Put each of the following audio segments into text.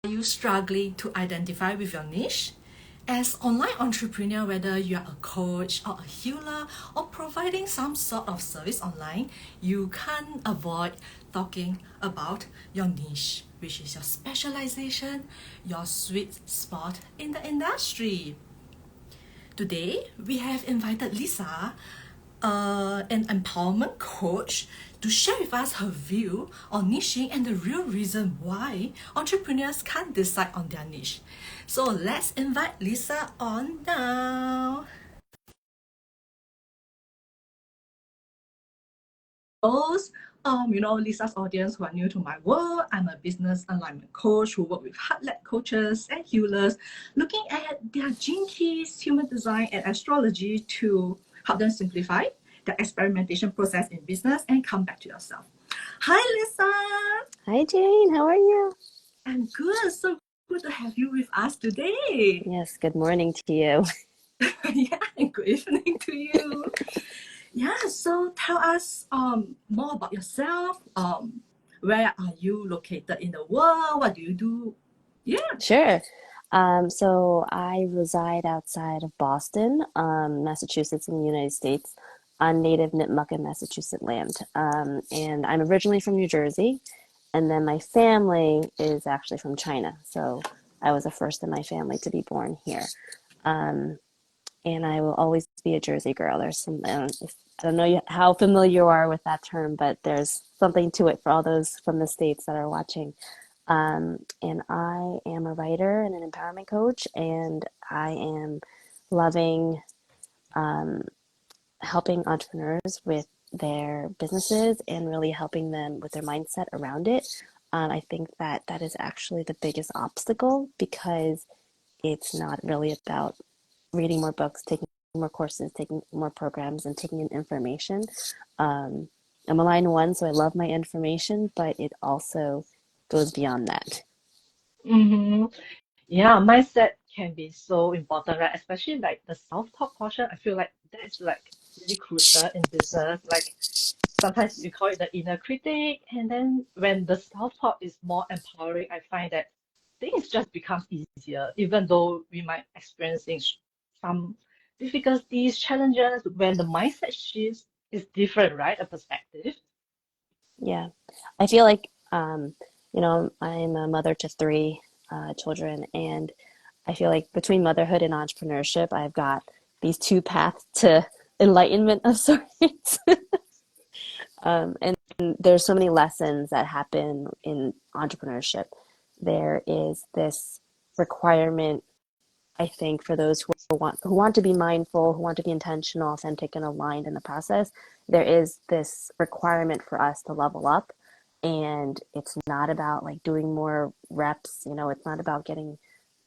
you struggling to identify with your niche? As online entrepreneur, whether you are a coach or a healer or providing some sort of service online, you can't avoid talking about your niche, which is your specialization, your sweet spot in the industry. Today, we have invited Lisa, an empowerment coach, to share with us her view on niching and the real reason why entrepreneurs can't decide on their niche. So let's invite Lisa on now. Those Lisa's audience who are new to my world, I'm a business alignment coach who work with heart-led coaches and healers, looking at their gene keys, human design, and astrology to help them simplify the experimentation process in business and come back to yourself. Hi, Lisa. Hi, Jane. How are you? I'm good. So good to have you with us today. Yes, good morning to you. Yeah, and good evening to you. Yeah, so tell us more about yourself. Where are you located in the world? What do you do? Yeah. Sure. So I reside outside of Boston, Massachusetts in the United States, on native Nipmuc, Massachusetts land. And I'm originally from New Jersey, and then my family is actually from China. So I was the first in my family to be born here. Um, and I will always be a Jersey girl. There's some, I don't know how familiar you are with that term, but there's something to it for all those from the States that are watching. And I am a writer and an empowerment coach, and I am loving helping entrepreneurs with their businesses and really helping them with their mindset around it. I think that that is actually the biggest obstacle because it's not really about reading more books, taking more courses, taking more programs, and taking in information. Um, I'm a line one, so I love my information, but it also goes beyond that. Mm-hmm. Yeah, mindset can be so important, right? Especially like the self-talk portion. I feel like that's like really crucial in business. Like sometimes we call it the inner critic, and then when the self-talk is more empowering, I find that things just become easier, even though we might experiencing some difficulties, challenges. When the mindset shifts, is different, right? A perspective. Yeah. I feel like, I'm a mother to three children, and I feel like between motherhood and entrepreneurship, I've got these two paths to enlightenment of sorts. And there's so many lessons that happen in entrepreneurship. There is this requirement, I think, for those who want to be mindful, who want to be intentional, authentic, and aligned in the process. There is this requirement for us to level up, and it's not about like doing more reps. It's not about getting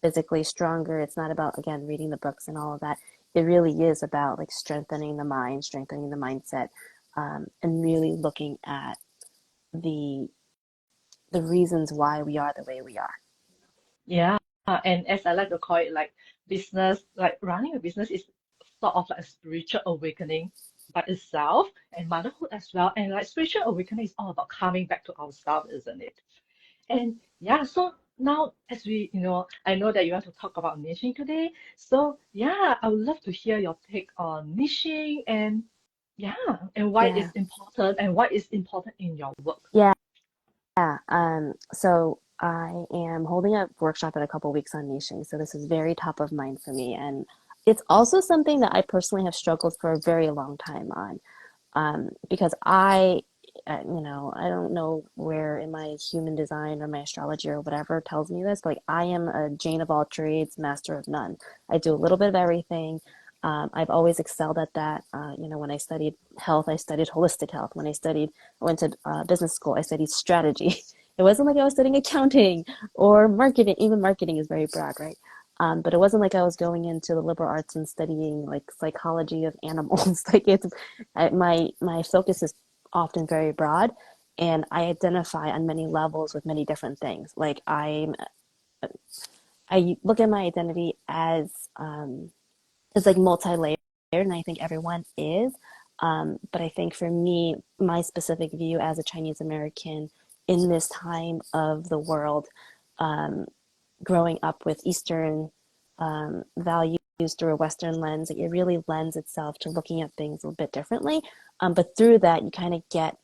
physically stronger. It's not about again reading the books and all of that. It really is about like strengthening the mind, strengthening the mindset, and really looking at the the reasons why we are the way we are. Yeah, and as I like to call it, like business, like running a business is sort of like a spiritual awakening by itself and motherhood as well. And like spiritual awakening is all about coming back to ourselves, isn't it? And yeah, so now as I know that you want to talk about niching today. So yeah, I would love to hear your take on niching and yeah, and why Yeah, it's important and what is important in your work. yeah. Yeah, so I am holding a workshop in a couple weeks on niching, so this is very top of mind for me, and it's also something that I personally have struggled for a very long time on, because I don't know where in my human design or my astrology or whatever tells me this, but like I am a Jane of all trades, master of none. I do a little bit of everything. I've always excelled at that. When I studied health, I studied holistic health. I went to business school, I studied strategy. It wasn't like I was studying accounting or marketing. Even marketing is very broad, right? But it wasn't like I was going into the liberal arts and studying like psychology of animals. My focus is often very broad, and I identify on many levels with many different things. Like I look at my identity as like multi-layered, and I think everyone is. But I think for me, my specific view as a Chinese American in this time of the world, growing up with Eastern values through a Western lens, like, it really lends itself to looking at things a little bit differently. But through that, you kind of get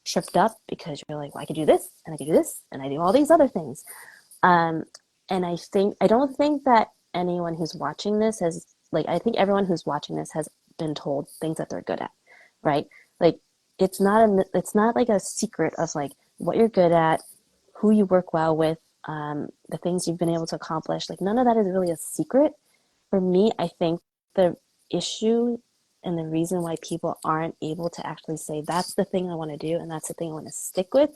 tripped up because you're like, well, I could do this and I could do this and I do all these other things. Um, and I don't think that anyone who's watching this has, like, I think everyone who's watching this has been told things that they're good at, right? Like, it's not like a secret of like what you're good at, who you work well with, the things you've been able to accomplish. Like, none of that is really a secret. For me, I think the issue and the reason why people aren't able to actually say that's the thing I want to do and that's the thing I want to stick with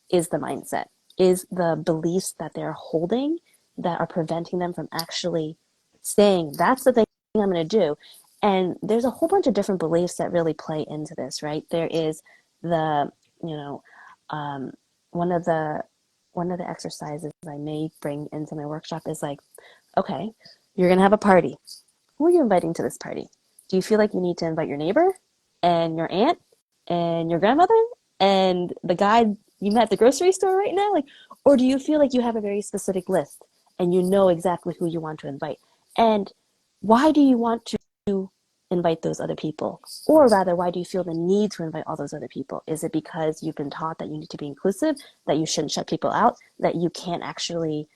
is the mindset, is the beliefs that they're holding that are preventing them from actually saying that's the thing I'm going to do. And there's a whole bunch of different beliefs that really play into this, right? There is the, you know, um, one of the exercises I may bring into my workshop is like, okay, you're going to have a party. Who are you inviting to this party? Do you feel like you need to invite your neighbor and your aunt and your grandmother and the guy you met at the grocery store right now? Like, or do you feel like you have a very specific list and you know exactly who you want to invite? And why do you want to invite those other people? Or rather, why do you feel the need to invite all those other people? Is it because you've been taught that you need to be inclusive, that you shouldn't shut people out, that you can't actually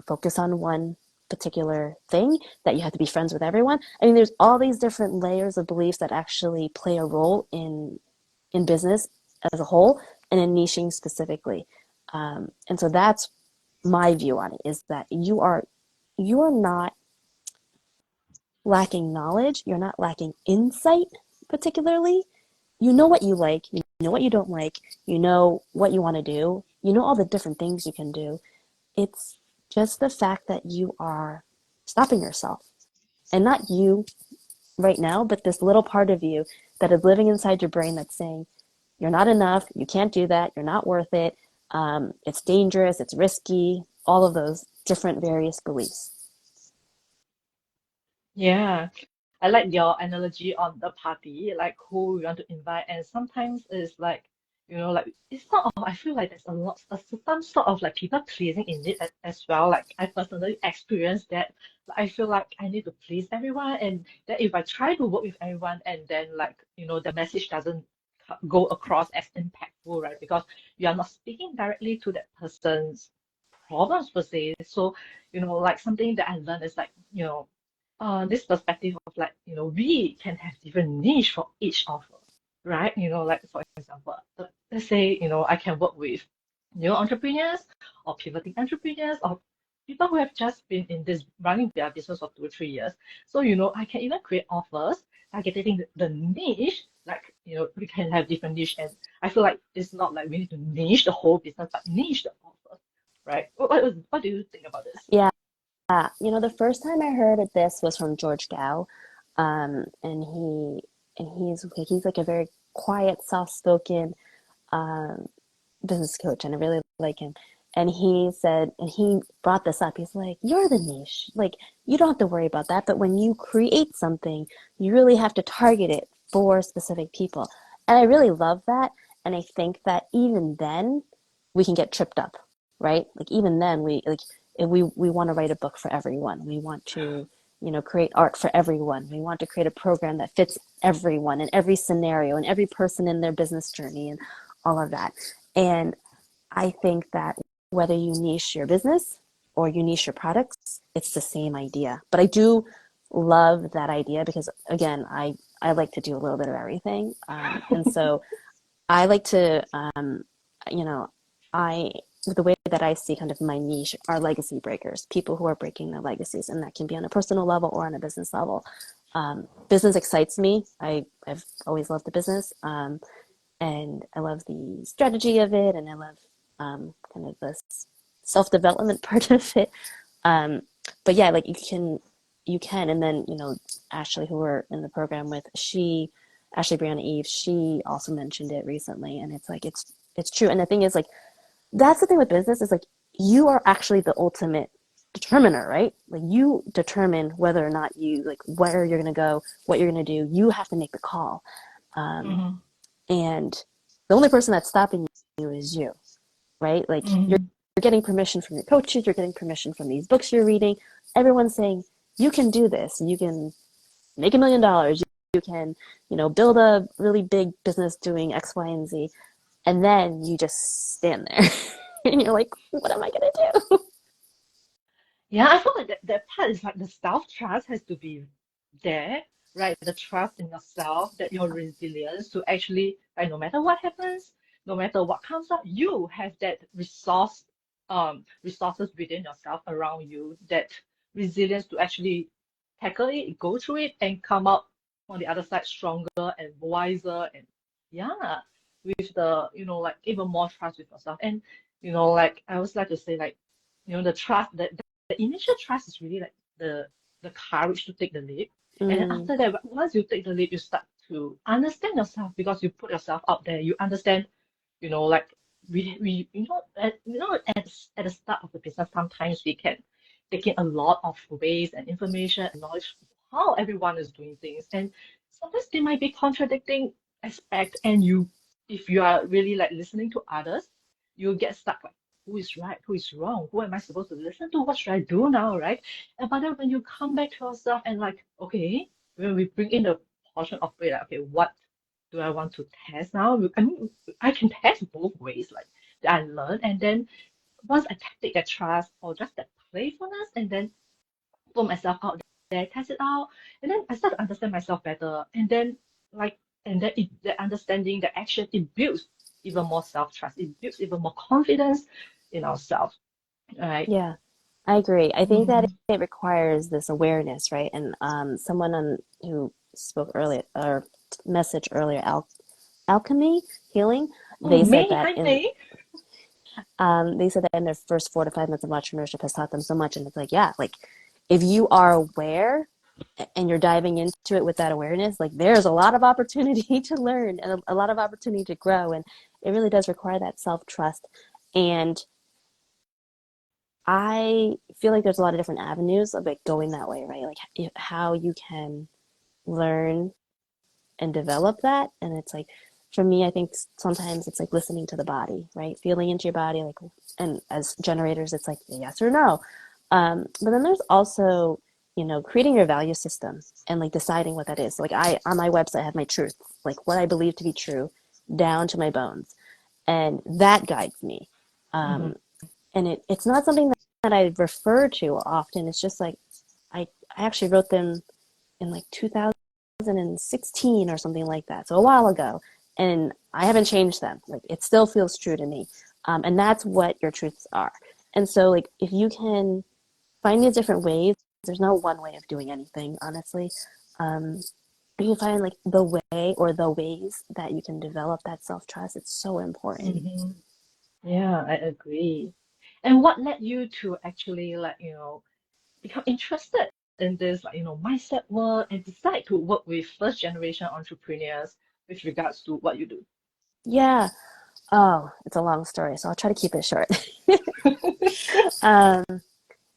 focus on one particular thing, that you have to be friends with everyone? I mean, there's all these different layers of beliefs that actually play a role in business as a whole and in niching specifically. And so that's my view on it, is that you are not lacking knowledge, you're not lacking insight particularly. You know what you like, you know what you don't like, you know what you want to do, you know all the different things you can do. It's just the fact that you are stopping yourself. And not you right now, but this little part of you that is living inside your brain that's saying, you're not enough, you can't do that, you're not worth it, it's dangerous, it's risky, all of those different various beliefs. Yeah. I like your analogy on the party, like who we want to invite, and sometimes it's like, like it's sort of, I feel like there's some sort of like people pleasing in it as well. Like I personally experienced that. Like, I feel like I need to please everyone, and that if I try to work with everyone, and then like, the message doesn't go across as impactful, right? Because you are not speaking directly to that person's problems per se. So, like something that I learned is like, this perspective of like, we can have different niche for each of us, right? Like for example, let's say, I can work with new entrepreneurs or pivoting entrepreneurs or people who have just been in this running their business for 2 or 3 years. So, I can even create offers targeting the niche, like, we can have different niche. And I feel like it's not like we need to niche the whole business, but niche the offer, right? What do you think about this? Yeah. The first time I heard of this was from George Gao, and he's like a very quiet, soft-spoken um, business coach, and I really like him. And he brought this up. He's like, "You're the niche. Like, you don't have to worry about that. But when you create something, you really have to target it for specific people." And I really love that. And I think that even then, we can get tripped up, right? Like, even then, we want to write a book for everyone. We want to, create art for everyone. We want to create a program that fits everyone in every scenario and every person in their business journey and all of that. And I think that whether you niche your business or you niche your products, it's the same idea. But I do love that idea because, again, I like to do a little bit of everything. And so I like to, you know, I the way that I see kind of my niche are legacy breakers, people who are breaking their legacies, and that can be on a personal level or on a business level. Business excites me. I've always loved the business, and I love the strategy of it, and I love kind of the self-development part of it. Um, but yeah, like you can, and then Ashley, who we're in the program with, Ashley Brianna Eve, she also mentioned it recently, and it's like it's true. And the thing is, like, that's the thing with business is like you are actually the ultimate determiner, right? Like you determine whether or not you like where you're gonna go, what you're gonna do. You have to make the call, um, and the only person that's stopping you is you, right? Like you're Mm-hmm. getting permission from your coaches, you're getting permission from these books you're reading. Everyone's saying, you can do this. You can make $1 million. You can, build a really big business doing X, Y, and Z. And then you just stand there and you're like, what am I going to do? Yeah, I feel like that part is like the self-trust has to be there, right? The trust in yourself, that your resilience to actually, like, no matter what happens, no matter what comes up, you have that resources within yourself around you, that resilience to actually tackle it, go through it, and come out on the other side stronger and wiser, and yeah, with the, like even more trust with yourself. And like I always like to say, like, the trust that the initial trust is really like the courage to take the leap. And then Mm, after that, once you take the leap, you start to understand yourself because you put yourself out there. You understand, like we at the start of the business, sometimes we can take in a lot of ways and information and knowledge how everyone is doing things. And sometimes they might be contradicting aspect, and if you are really like listening to others, you'll get stuck like, who is right, who is wrong, who am I supposed to listen to, what should I do now, right? And but then when you come back to yourself and like, okay, when we bring in the portion of it, like, okay, what do I want to test now? I mean, I can test both ways, like that I learn, and then once I take that trust or just that playfulness, and then put myself out there, test it out, and then I start to understand myself better, and then like, the understanding, the action, it builds even more self-trust, it builds even more confidence in ourselves, right? yeah, I agree. I think that Mm. it requires this awareness, right? And someone who spoke earlier or message earlier, alchemy, healing, Oh, they said May, that hi May. in their first 4 to 5 months of entrepreneurship has taught them so much. And it's like, yeah, like if you are aware and you're diving into it with that awareness, like there's a lot of opportunity to learn and a lot of opportunity to grow. And it really does require that self-trust. And I feel like there's a lot of different avenues of it going that way, right? Like how you can learn and develop that. And it's like, for me, I think sometimes it's like listening to the body, right? Feeling into your body, like, and as generators, it's like yes or no. But then there's also, creating your value system and like deciding what that is. Like on my website, I have my truth, like what I believe to be true down to my bones. And that guides me. Hmm. Um, and it's not something that I refer to often. It's just like, I actually wrote them in like 2016 or something like that. So a while ago. And I haven't changed them. Like it still feels true to me. And that's what your truths are. And so like if you can find these different ways, there's no one way of doing anything, honestly. Um, you can find like the way or the ways that you can develop that self-trust. It's so important. Hmm. Yeah, I agree. And what led you to actually like, become interested in this like, mindset work and decide to work with first generation entrepreneurs with regards to what you do? Yeah. Oh, it's a long story, so I'll try to keep it short. um,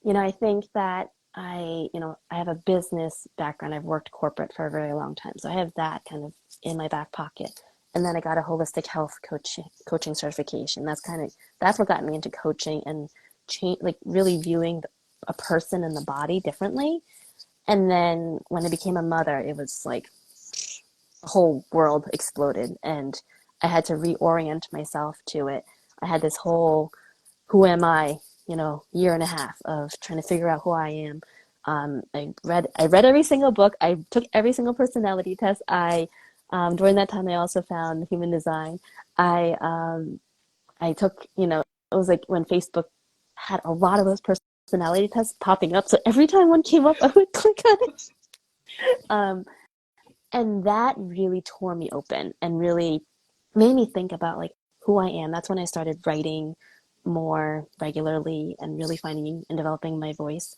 I think that I have a business background. I've worked corporate for a very long time, so I have that kind of in my back pocket. And then I got a holistic health coaching certification. That's what got me into coaching and like really viewing a person and the body differently. And then when I became a mother, it was like the whole world exploded, and I had to reorient myself to it. I had this whole who am I, year and a half of trying to figure out who I am. I read every single book. I took every single personality test. During that time I also found human design. I took, it was like when Facebook had a lot of those personality tests popping up. So every time one came up, I would click on it. Um, and that really tore me open and really made me think about like who I am. That's when I started writing more regularly and really finding and developing my voice.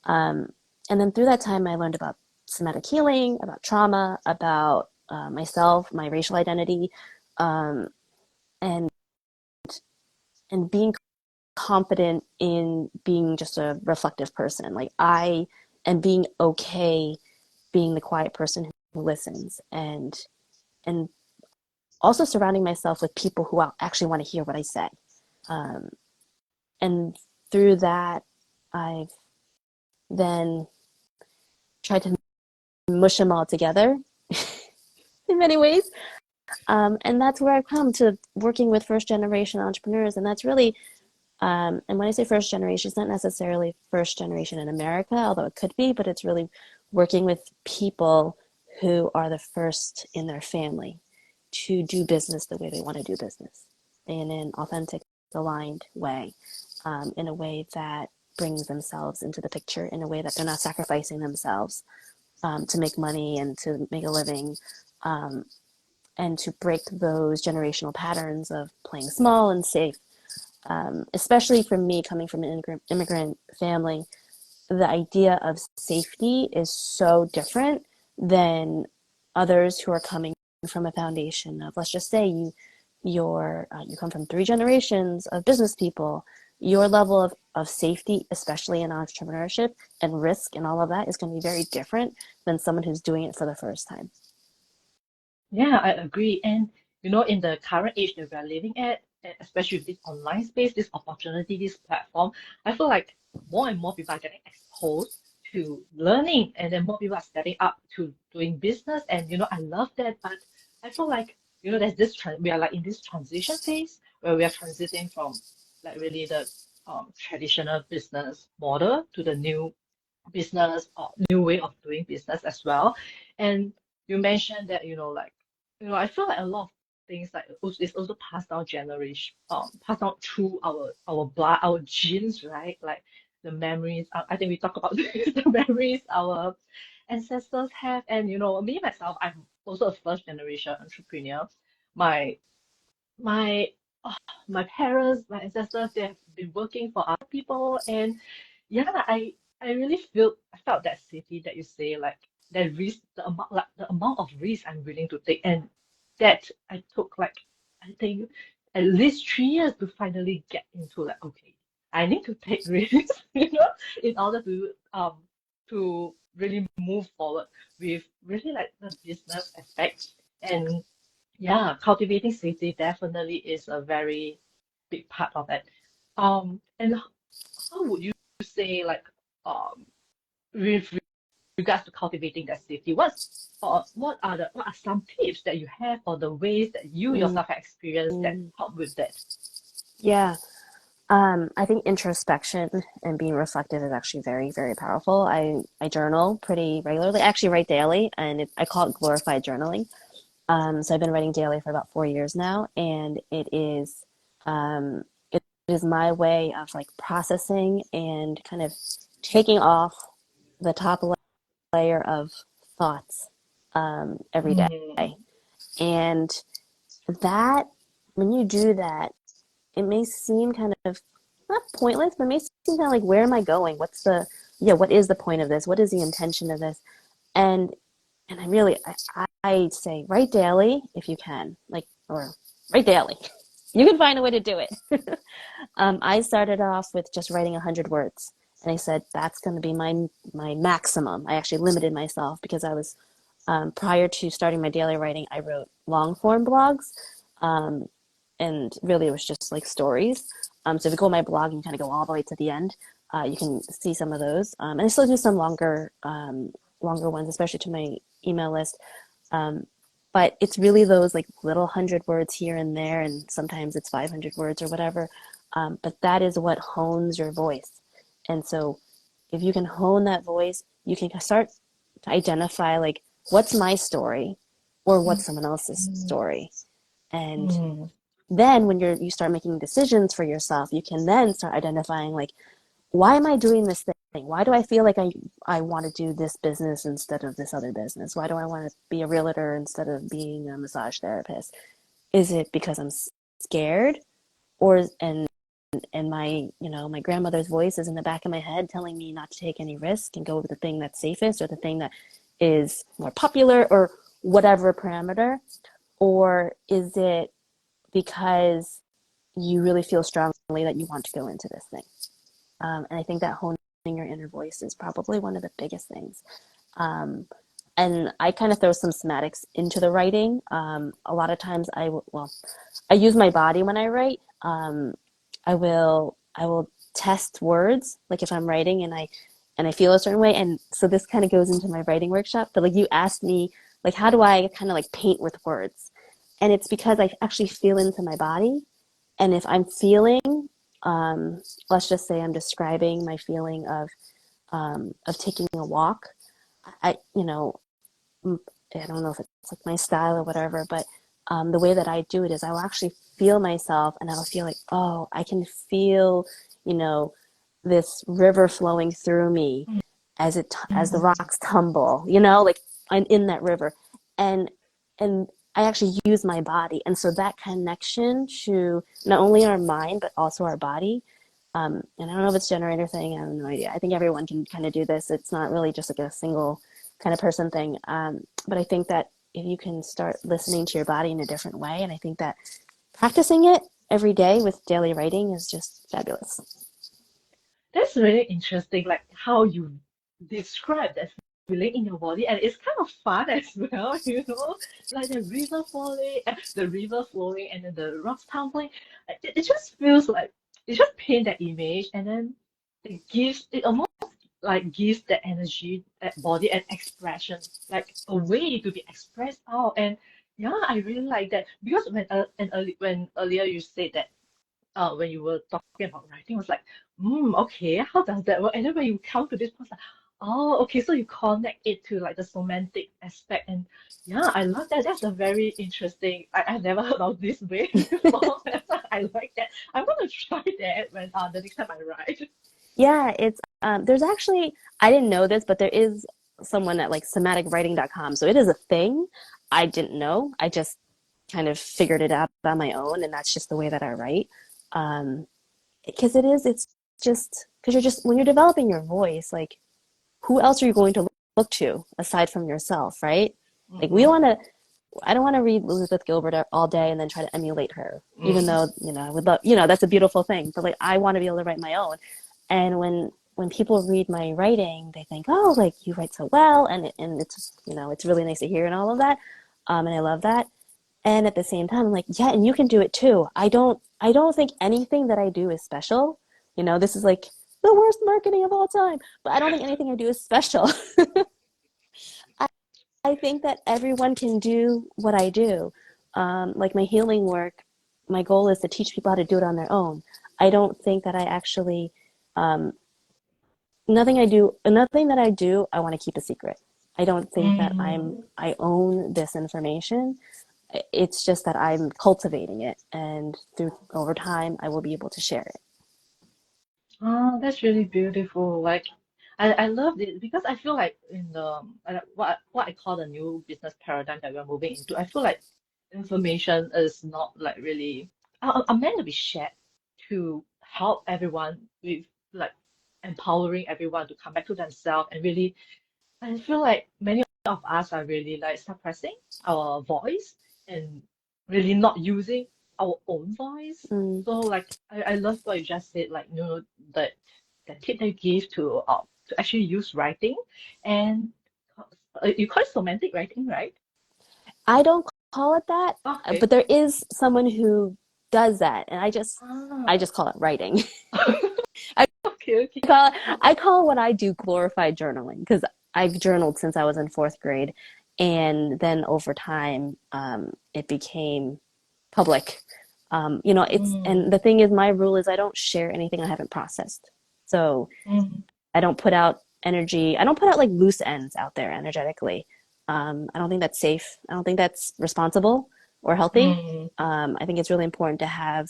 Um, and then through that time, I learned about somatic healing, about trauma, about myself, my racial identity, um, and being confident in being just a reflective person. Like I am being okay being the quiet person who listens, and also surrounding myself with people who actually want to hear what I say. Um, And through that, I've then tried to mush them all together in many ways. And that's where I've come to working with first generation entrepreneurs. And that's really, and when I say first generation, it's not necessarily first generation in America, although it could be, but it's really working with people who are the first in their family to do business the way they want to do business in an authentic, aligned way, in a way that brings themselves into the picture, in a way that they're not sacrificing themselves to make money and to make a living, and to break those generational patterns of playing small and safe. Especially for me, coming from an immigrant family, the idea of safety is so different than others who are coming from a foundation of, let's just say you come from 3 generations of business people. Your level of safety, especially in entrepreneurship and risk and all of that, is going to be very different than someone who's doing it for the first time. Yeah, I agree. And you know, in the current age that we are living at, especially with this online space, this opportunity, this platform, I feel like more and more people are getting exposed to learning, and then more people are stepping up to doing business. And you know, I love that. But I feel like, you know, there's this we are like in this transition phase where we are transiting from like really the traditional business model to the new business or new way of doing business as well. And you mentioned that, you know, like, you know, I feel like a lot of things like is also passed down generation, passed down through our blood, our genes, right? Like the memories. I think we talk about this, the memories our ancestors have. And you know, me myself, I'm also a first generation entrepreneur. My my oh, my parents, my ancestors, they have been working for other people, and yeah, I really I felt that safety that you say, like that risk, the amount of risk I'm willing to take, and that I took like I think at least 3 years to finally get into like, okay, I need to take risks, you know, in order to really move forward with really like the business aspect. And yeah, cultivating safety definitely is a very big part of it. And how would you say, like, with regards to cultivating that safety, what are some tips that you have, or the ways that you Mm, yourself have experienced that mm, help with that? yeah. I think introspection and being reflective is actually very, very powerful. I journal pretty regularly. I actually write daily, and I call it glorified journaling. So I've been writing daily for about 4 years now, and um, it is my way of like processing and kind of taking off the top layer of thoughts every day. Mm, And that, when you do that, it may seem kind of not pointless, but it may seem kind of like, where am I going? What is the point of this? What is the intention of this? And and I say write daily if you can, like, or write daily. You can find a way to do it. I started off with just writing 100 words, and I said that's going to be my maximum. I actually limited myself because I was prior to starting my daily writing, I wrote long form blogs, um, and really it was just like stories. So if you go on my blog and you kind of go all the way to the end, you can see some of those. And I still do some longer ones, especially to my email list. Um, but it's really those like little 100 words here and there, and sometimes it's 500 words or whatever. But that is what hones your voice. And so if you can hone that voice, you can start to identify like, what's my story or what's someone else's mm, story. And mm, then when you start making decisions for yourself, you can then start identifying like, why am I doing this thing? Why do I feel like I want to do this business instead of this other business? Why do I want to be a realtor instead of being a massage therapist? Is it because I'm scared, or and my grandmother's voice is in the back of my head telling me not to take any risk and go with the thing that's safest, or the thing that is more popular, or whatever parameter? Or is it because you really feel strongly that you want to go into this thing? And I think that honing your inner voice is probably one of the biggest things. Um, and I kind of throw some somatics into the writing. A lot of times I use my body when I write. I will I will test words, like if I'm writing and I feel a certain way. And so this kind of goes into my writing workshop. But like you asked me, like, how do I kind of like paint with words? And it's because I actually feel into my body. And if I'm feeling, let's just say I'm describing my feeling of taking a walk. You know, I don't know if it's like my style or whatever, but the way that I do it is I will actually feel myself and I'll feel like, oh, I can feel, you know, this river flowing through me as the Mm-hmm. rocks tumble, you know, like I'm in that river. And and I actually use my body. And so that connection to not only our mind, but also our body. And I don't know if it's generator thing, I have no idea. I think everyone can kind of do this. It's not really just like a single kind of person thing. But I think that if you can start listening to your body in a different way, and I think that practicing it every day with daily writing is just fabulous. That's really interesting, like how you describe that feeling in your body, and it's kind of fun as well, like the river flowing, and then the rocks tumbling. It just feels like it just paint that image, and then it almost like gives the energy, that body, and expression, like a way to be expressed out. And yeah, I really like that because when earlier you said that when you were talking about writing, I was like, okay, how does that work? And then when you come to this point, like, oh, okay, so you connect it to like the semantic aspect. And yeah, I love that. That's a very interesting, I've never heard of this way before. I like that. I'm gonna try that when the next time I write. Yeah, it's there's actually I didn't know this, but there is someone at like somaticwriting.com. So it is a thing. I didn't know. I just kind of figured it out on my own, and that's just the way that I write. Um, because it's just because you're just when you're developing your voice, like who else are you going to look to aside from yourself, right? Like we Mm-hmm. want to I don't want to read Elizabeth Gilbert all day and then try to emulate her, even Mm. though, I would love, that's a beautiful thing. But like, I want to be able to write my own. And when people read my writing, they think, oh, like you write so well. And it's, it's really nice to hear and all of that. And I love that. And at the same time, I'm like, yeah, and you can do it too. I don't think anything that I do is special. This is like the worst marketing of all time, but I don't think anything I do is special. I think that everyone can do what I do. Like my healing work, my goal is to teach people how to do it on their own. I don't think that I actually, um, nothing that I do, I want to keep a secret. I don't think that Mm. I own this information. It's just that I'm cultivating it, and through over time, I will be able to share it. Oh, that's really beautiful. Like, I love it because I feel like in the what I call the new business paradigm that we're moving into, I feel like information is not like really are meant to be shared to help everyone with like empowering everyone to come back to themselves and really. I feel like many of us are really like suppressing our voice and really not using our own voice. Mm. So like I love what you just said, like that that tip that you give to actually use writing and you call it semantic writing, right? I don't call it that, Okay. but there is someone who does that, and I Ah, just call it writing. I okay, okay. I call what I do glorified journaling because I've journaled since I was in fourth grade, and then over time, it became public. It's and Mm, the thing is, my rule is I don't share anything I haven't processed. So mm, I don't put out energy. I don't put out like loose ends out there energetically. I don't think that's safe. I don't think that's responsible or healthy. mm. I think it's really important to have,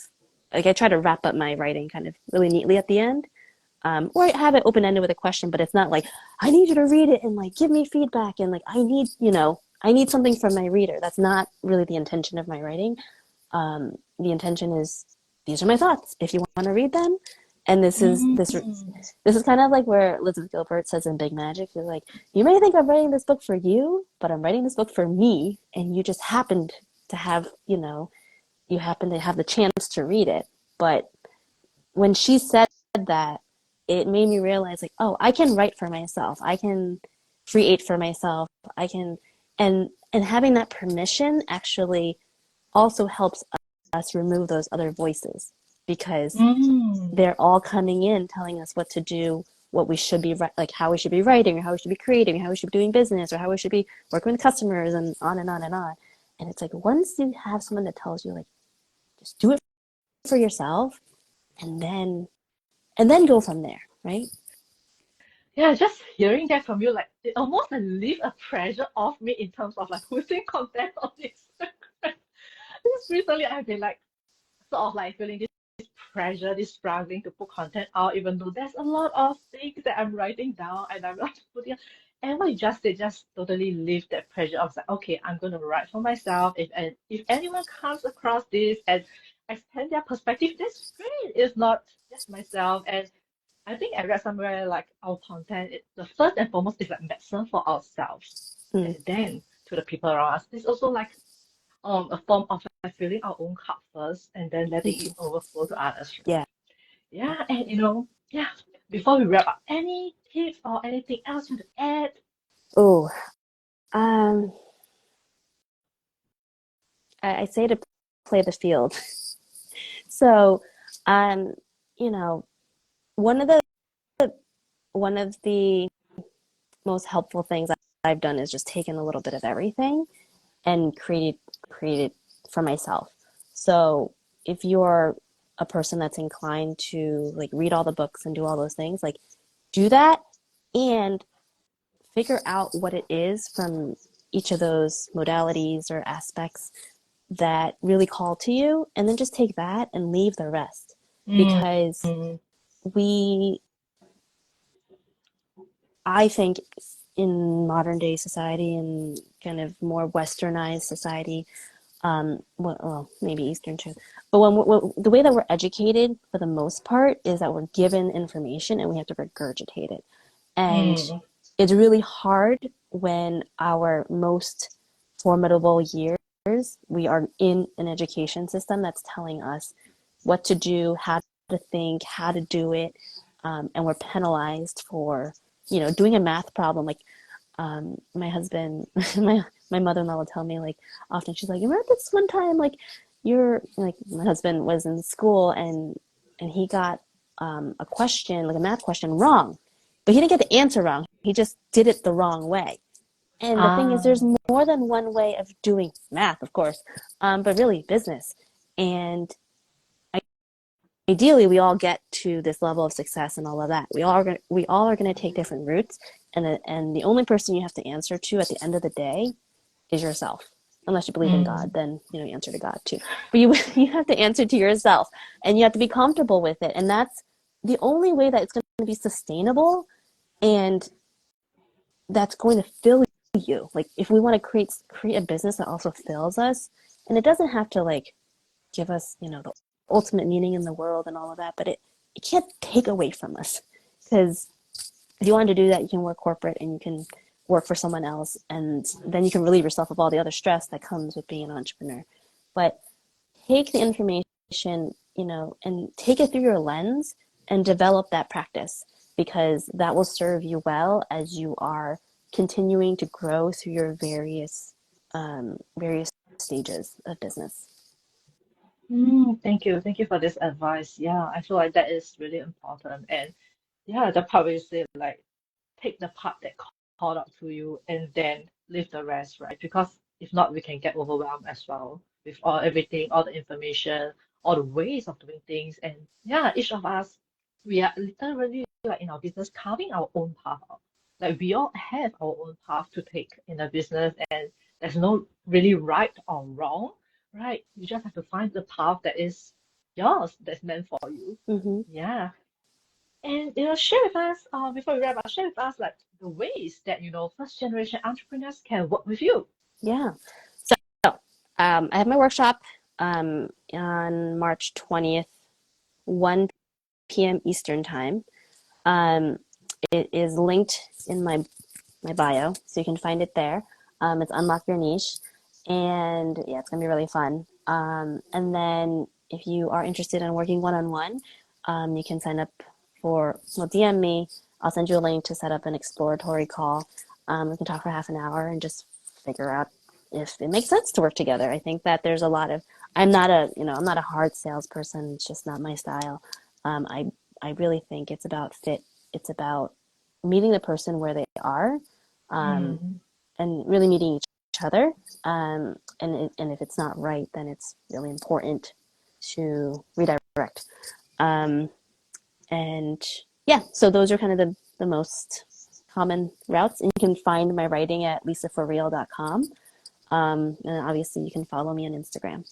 like, I try to wrap up my writing kind of really neatly at the end, or have it open ended with a question, but it's not like, I need you to read it and like give me feedback and like, I need something from my reader. That's not really the intention of my writing. The intention is these are my thoughts. If you want to read them, and Mm. this is kind of like where Elizabeth Gilbert says in Big Magic, you're like, you may think I'm writing this book for you, but I'm writing this book for me, and you just happened to have, you happen to have the chance to read it. But when she said that, it made me realize like, oh, I can write for myself. I can create for myself. I can, and having that permission actually also helps us remove those other voices. because Mm. they're all coming in telling us what to do, what we should be like how we should be writing, or how we should be creating, or how we should be doing business, or how we should be working with customers, and on and on and on. And it's like once you have someone that tells you like just do it for yourself, and then go from there, right? Yeah, just hearing that from you, like it almost like lift a pressure off me in terms of like posting content on Instagram. Because recently I've been like sort of like feeling this pressure, this struggling to put content out, even though there's a lot of things that I'm writing down and I'm not putting. And what you just did just totally lift that pressure. I was like, okay, I'm gonna write for myself. If anyone comes across this and extend their perspective, that's great. It's not just myself. And I think I read somewhere like our content, the first and foremost is like medicine for ourselves, Mm. and then to the people around us. It's also like a form of like filling our own cup first and then letting it overflow to others, right? Yeah. Yeah, and yeah, before we wrap up, any tips or anything else you want to add? Oh, um, I say to play the field. So, um, you know, one of the one of the most helpful things I've done is just taken a little bit of everything and created for myself. So if you're a person that's inclined to like read all the books and do all those things, like do that and figure out what it is from each of those modalities or aspects that really call to you, and then just take that and leave the rest. Mm, Because mm, we, I think in modern day society and kind of more westernized society, well, maybe Eastern too, but when the way that we're educated for the most part is that we're given information and we have to regurgitate it. And mm, it's really hard when our most formidable years, we are in an education system that's telling us what to do, how to think, how to do it, and we're penalized for, doing a math problem. Like my husband, my mother-in-law will tell me like often she's like, remember this one time like you're like my husband was in school and he got a question like a math question wrong, but he didn't get the answer wrong. He just did it the wrong way. And the thing is, ah, there's more than one way of doing math, of course, but really business. And ideally, we all get to this level of success and all of that. We all are going to take different routes, and the only person you have to answer to at the end of the day is yourself. Unless you believe in God, mm, then you answer to God too. But you you have to answer to yourself, and you have to be comfortable with it. And that's the only way that it's going to be sustainable, and that's going to fill you. Like if we want to create a business that also fills us, and it doesn't have to like give us, the ultimate meaning in the world and all of that, but it can't take away from us. Because if you want to do that, you can work corporate and you can work for someone else, and then you can relieve yourself of all the other stress that comes with being an entrepreneur. But take the information, and take it through your lens and develop that practice, because that will serve you well as you are continuing to grow through your various stages of business. thank you. Thank you for this advice. Yeah, I feel like that is really important. And yeah, the part where you say like take the part that called out to you and then leave the rest, right? Because if not, we can get overwhelmed as well with everything, all the information, all the ways of doing things. And yeah, each of us, we are literally like in our business carving our own path out. Like we all have our own path to take in the business, and there's no really right or wrong, right? You just have to find the path that is yours, that's meant for you. Mm-hmm. Yeah. And share with us, before we wrap up, share with us like the ways that first generation entrepreneurs can work with you. Yeah. So I have my workshop on March 20th, 1 p.m. Eastern time. Um, it is linked in my bio, so you can find it there. It's Unlock Your Niche, and yeah, it's gonna be really fun. And then if you are interested in working one-on-one, you can sign up DM me. I'll send you a link to set up an exploratory call. We can talk for half an hour and just figure out if it makes sense to work together. I think that there's a lot of I'm not a, I'm not a hard salesperson. It's just not my style. Um, I I really think it's about fit. It's about meeting the person where they are, um, Mm. and really meeting each other. And if it's not right, then it's really important to redirect. Um, and yeah, so those are kind of the most common routes. And you can find my writing at lisaforreal.com. And obviously, you can follow me on Instagram.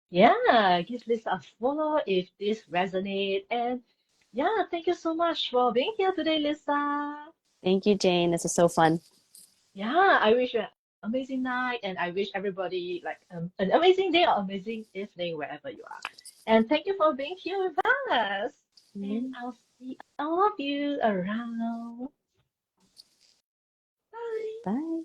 Yeah, give Lisa a follow if this resonate. And yeah, thank you so much for being here today, Lisa. Thank you, Jane. This was so fun. Yeah, I wish you an amazing night, and I wish everybody like an amazing day or amazing evening wherever you are. And thank you for being here with us. And Mm, I'll see all of you around. Bye. bye.